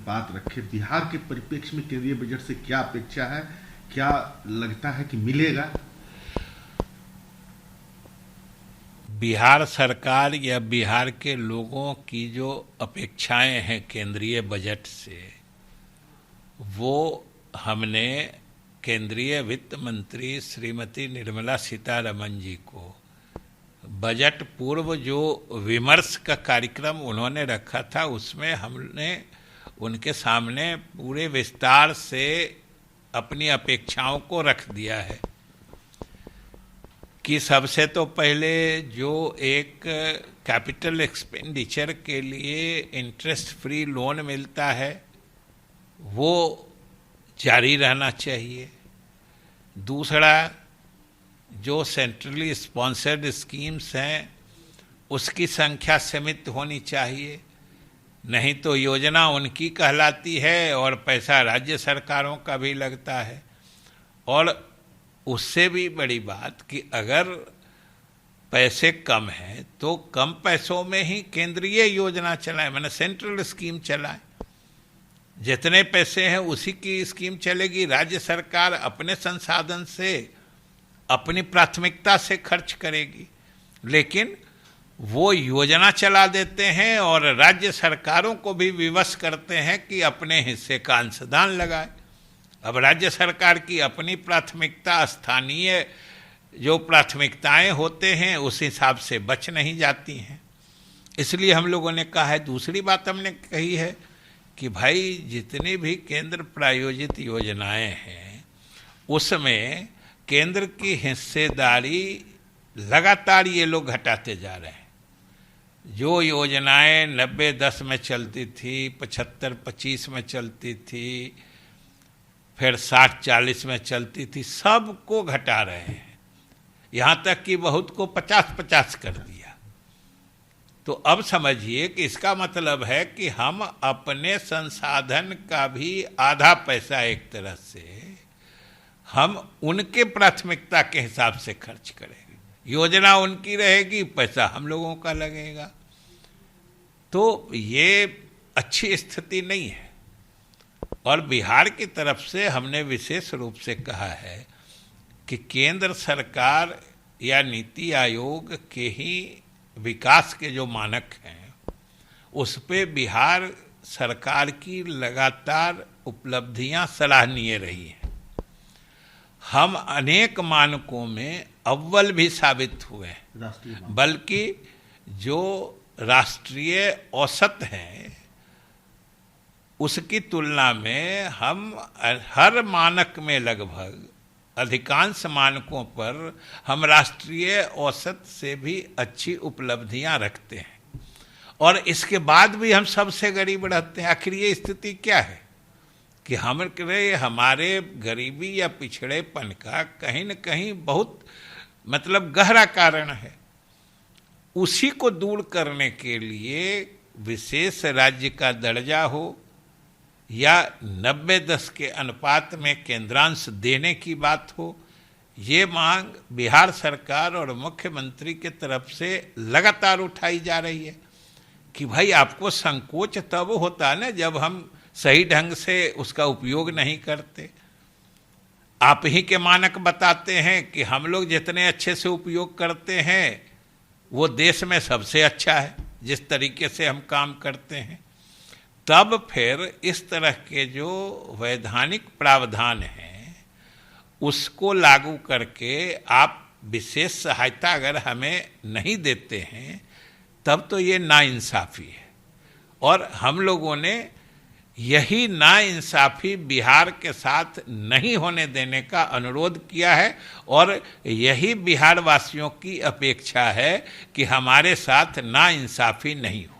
बात रखें, बिहार के परिप्रेक्ष्य में केंद्रीय बजट से क्या अपेक्षा है, क्या लगता है कि मिलेगा? बिहार सरकार या बिहार के लोगों की जो अपेक्षाएं हैं केंद्रीय बजट से, वो हमने केंद्रीय वित्त मंत्री श्रीमती निर्मला सीतारमण जी को बजट पूर्व जो विमर्श का कार्यक्रम उन्होंने रखा था, उसमें हमने उनके सामने पूरे विस्तार से अपनी अपेक्षाओं को रख दिया है कि सबसे तो पहले जो एक कैपिटल एक्सपेंडिचर के लिए इंटरेस्ट फ्री लोन मिलता है वो जारी रहना चाहिए। दूसरा, जो सेंट्रली स्पॉन्सर्ड स्कीम्स हैं उसकी संख्या सीमित होनी चाहिए, नहीं तो योजना उनकी कहलाती है और पैसा राज्य सरकारों का भी लगता है। और उससे भी बड़ी बात कि अगर पैसे कम हैं तो कम पैसों में ही केंद्रीय योजना चलाएं, माने सेंट्रल स्कीम चलाएं। जितने पैसे हैं उसी की स्कीम चलेगी, राज्य सरकार अपने संसाधन से अपनी प्राथमिकता से खर्च करेगी। लेकिन वो योजना चला देते हैं और राज्य सरकारों को भी विवश करते हैं कि अपने हिस्से का अंशदान लगाए। अब राज्य सरकार की अपनी प्राथमिकता, स्थानीय जो प्राथमिकताएं होते हैं उस हिसाब से बच नहीं जाती हैं। इसलिए हम लोगों ने कहा है, दूसरी बात हमने कही है कि भाई जितनी भी केंद्र प्रायोजित योजनाएं हैं उसमें केंद्र की हिस्सेदारी लगातार ये लोग घटाते जा रहे हैं। जो योजनाएं 90-10 में चलती थी, 75-25 में चलती थी, फिर 60-40 में चलती थी, सबको घटा रहे हैं। यहाँ तक कि बहुत को 50-50 कर दिया। तो अब समझिए कि इसका मतलब है कि हम अपने संसाधन का भी आधा पैसा एक तरह से हम उनके प्राथमिकता के हिसाब से खर्च करेंगे। योजना उनकी रहेगी, पैसा हम लोगों का लगेगा। तो ये अच्छी स्थिति नहीं है। और बिहार की तरफ से हमने विशेष रूप से कहा है कि केंद्र सरकार या नीति आयोग के ही विकास के जो मानक हैं उस पे बिहार सरकार की लगातार उपलब्धियां सराहनीय रही हैं। हम अनेक मानकों में अव्वल भी साबित हुए हैं, बल्कि जो राष्ट्रीय औसत हैं उसकी तुलना में हम हर मानक में लगभग अधिकांश मानकों पर हम राष्ट्रीय औसत से भी अच्छी उपलब्धियां रखते हैं। और इसके बाद भी हम सबसे गरीब रहते हैं। आखिर ये स्थिति क्या है कि हमारे गरीबी या पिछड़ेपन का कहीं न कहीं बहुत मतलब गहरा कारण है। उसी को दूर करने के लिए विशेष राज्य का दर्जा हो या 90-10 के अनुपात में केंद्रांश देने की बात हो, ये मांग बिहार सरकार और मुख्यमंत्री के तरफ से लगातार उठाई जा रही है कि भाई आपको संकोच तब होता है ना जब हम सही ढंग से उसका उपयोग नहीं करते। आप ही के मानक बताते हैं कि हम लोग जितने अच्छे से उपयोग करते हैं वो देश में सबसे अच्छा है जिस तरीके से हम काम करते हैं। तब फिर इस तरह के जो वैधानिक प्रावधान हैं उसको लागू करके आप विशेष सहायता अगर हमें नहीं देते हैं तब तो ये नाइंसाफ़ी है। और हम लोगों ने यही नाइंसाफ़ी बिहार के साथ नहीं होने देने का अनुरोध किया है और यही बिहार वासियों की अपेक्षा है कि हमारे साथ नाइंसाफ़ी नहीं हो।